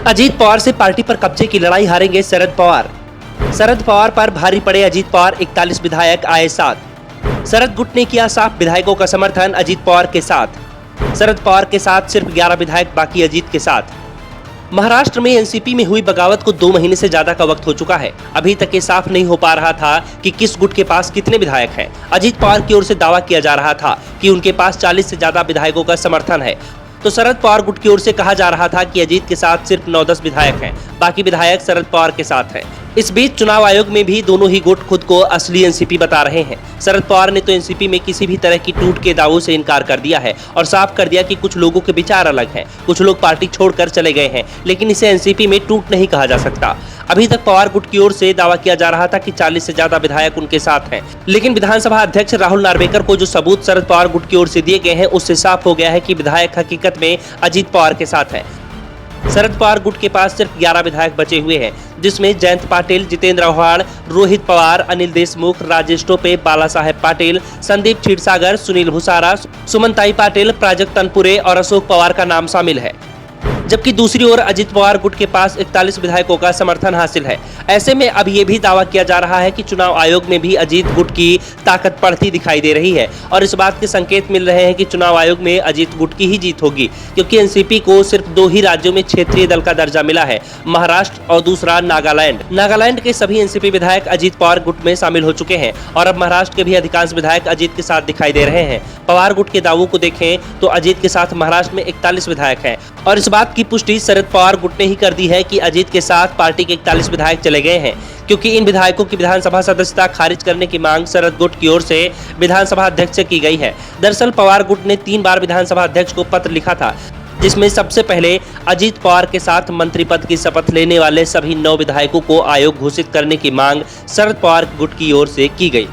अजीत पवार से पार्टी पर कब्जे की लड़ाई हारेंगे शरद पवार। शरद पवार पर भारी पड़े अजीत पवार, 41 विधायक आए साथ। शरद गुट ने किया साफ विधायकों का समर्थन अजीत पवार के साथ। शरद पवार के साथ सिर्फ 11 विधायक बाकी अजीत के साथ। महाराष्ट्र में एनसीपी में हुई बगावत को 2 महीने से ज्यादा का वक्त हो चुका है। अभी तक ये साफ नहीं हो पा रहा था कि किस गुट के पास कितने विधायक हैं। अजीत पवार की ओर से दावा किया जा रहा था कि उनके पास 40 से ज्यादा विधायकों का समर्थन है, तो शरद पवार गुट की ओर से कहा जा रहा था कि अजीत के साथ सिर्फ 9-10 विधायक हैं, बाकी विधायक शरद पवार के साथ हैं। इस बीच चुनाव आयोग में भी दोनों ही गुट खुद को असली एनसीपी बता रहे हैं। शरद पवार ने तो एनसीपी में किसी भी तरह की टूट के दावों से इनकार कर दिया है और साफ कर दिया कि कुछ लोगों के विचार अलग हैं, कुछ लोग पार्टी छोड़कर चले गए हैं, लेकिन इसे एनसीपी में टूट नहीं कहा जा सकता। अभी तक पवार गुट की ओर से दावा किया जा रहा था कि 40 से ज्यादा विधायक उनके साथ हैं, लेकिन विधानसभा अध्यक्ष राहुल नार्वेकर को जो सबूत शरद पवार गुट की ओर से दिए गए हैं, उससे साफ हो गया है कि विधायक हकीकत में अजीत पवार के साथ हैं। शरद पवार गुट के पास सिर्फ 11 विधायक बचे हुए हैं, जिसमें जयंत पाटिल, जितेंद्र आव्हाड, रोहित पवार, अनिल देशमुख, राजेश टोपे, बाला साहेब पाटिल, संदीप क्षीरसागर, सुनील भुसारा, सुमनताई पाटिल, प्राजक्त तनपुरे और अशोक पवार का नाम शामिल है। जबकि दूसरी ओर अजीत पवार गुट के पास 41 विधायकों का समर्थन हासिल है। ऐसे में अब ये भी दावा किया जा रहा है कि चुनाव आयोग में भी अजीत गुट की ताकत बढ़ती दिखाई दे रही है और इस बात के संकेत मिल रहे हैं कि चुनाव आयोग में अजीत गुट की ही जीत होगी, क्योंकि एनसीपी को सिर्फ 2 ही राज्यों में क्षेत्रीय दल का दर्जा मिला है, महाराष्ट्र और दूसरा नागालैंड। नागालैंड के सभी एनसीपी विधायक अजीत पवार गुट में शामिल हो चुके हैं और अब महाराष्ट्र के भी अधिकांश विधायक अजीत के साथ दिखाई दे रहे हैं। पवार गुट के दावों को देखें तो अजीत के साथ महाराष्ट्र में 41 विधायक हैं और इस बात की पुष्टि शरद पवार गुट ने ही कर दी है कि अजीत के साथ पार्टी के 41 विधायक चले गए हैं, क्योंकि इन विधायकों की विधानसभा सदस्यता खारिज करने की मांग शरद गुट की ओर से विधानसभा अध्यक्ष से की गई है। दरअसल पवार गुट ने 3 बार विधानसभा अध्यक्ष को पत्र लिखा था, जिसमें सबसे पहले अजीत पवार के साथ मंत्री पद की शपथ लेने वाले सभी 9 विधायकों को आयोग घोषित करने की मांग शरद पवार गुट की ओर से की गई।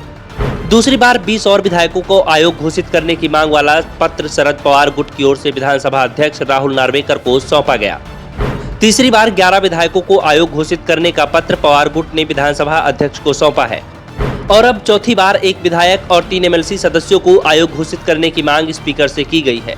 दूसरी बार 20 और विधायकों को आयोग घोषित करने की मांग वाला पत्र शरद पवार गुट की ओर से विधानसभा अध्यक्ष राहुल नार्वेकर को सौंपा गया। तीसरी बार 11 विधायकों को आयोग घोषित करने का पत्र पवार गुट ने विधानसभा अध्यक्ष को सौंपा है और अब चौथी बार 1 विधायक और 3 एमएलसी सदस्यों को आयोग घोषित करने की मांग स्पीकर से की गई है।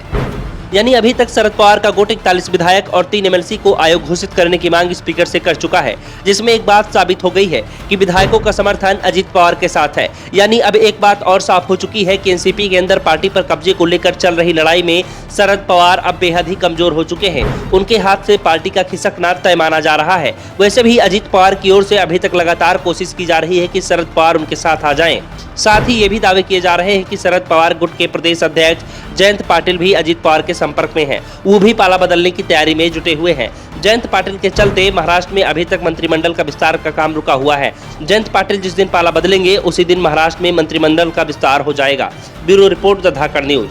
यानी अभी तक शरद पवार का गुट 41 विधायक और 3 एमएलसी को आयोग घोषित करने की मांग स्पीकर से कर चुका है, जिसमें एक बात साबित हो गई है कि विधायकों का समर्थन अजीत पवार के साथ है। यानी अब एक बात और साफ हो चुकी है कि एनसीपी के अंदर पार्टी पर कब्जे को लेकर चल रही लड़ाई में शरद पवार अब बेहद ही कमजोर हो चुके हैं। उनके हाथ से पार्टी का खिसकना तय माना जा रहा है। वैसे भी अजीत पवार की ओर से अभी तक लगातार कोशिश की जा रही है कि शरद पवार उनके साथ आ जाएं। साथ ही ये भी दावे किए जा रहे हैं कि शरद पवार गुट के प्रदेश अध्यक्ष जयंत पाटिल भी अजीत पवार के संपर्क में हैं। वो भी पाला बदलने की तैयारी में जुटे हुए हैं। जयंत पाटिल के चलते महाराष्ट्र में अभी तक मंत्रिमंडल का विस्तार का काम रुका हुआ है। जयंत पाटिल जिस दिन पाला बदलेंगे उसी दिन महाराष्ट्र में मंत्रिमंडल का विस्तार हो जाएगा। Bureau report, the Dhakad news.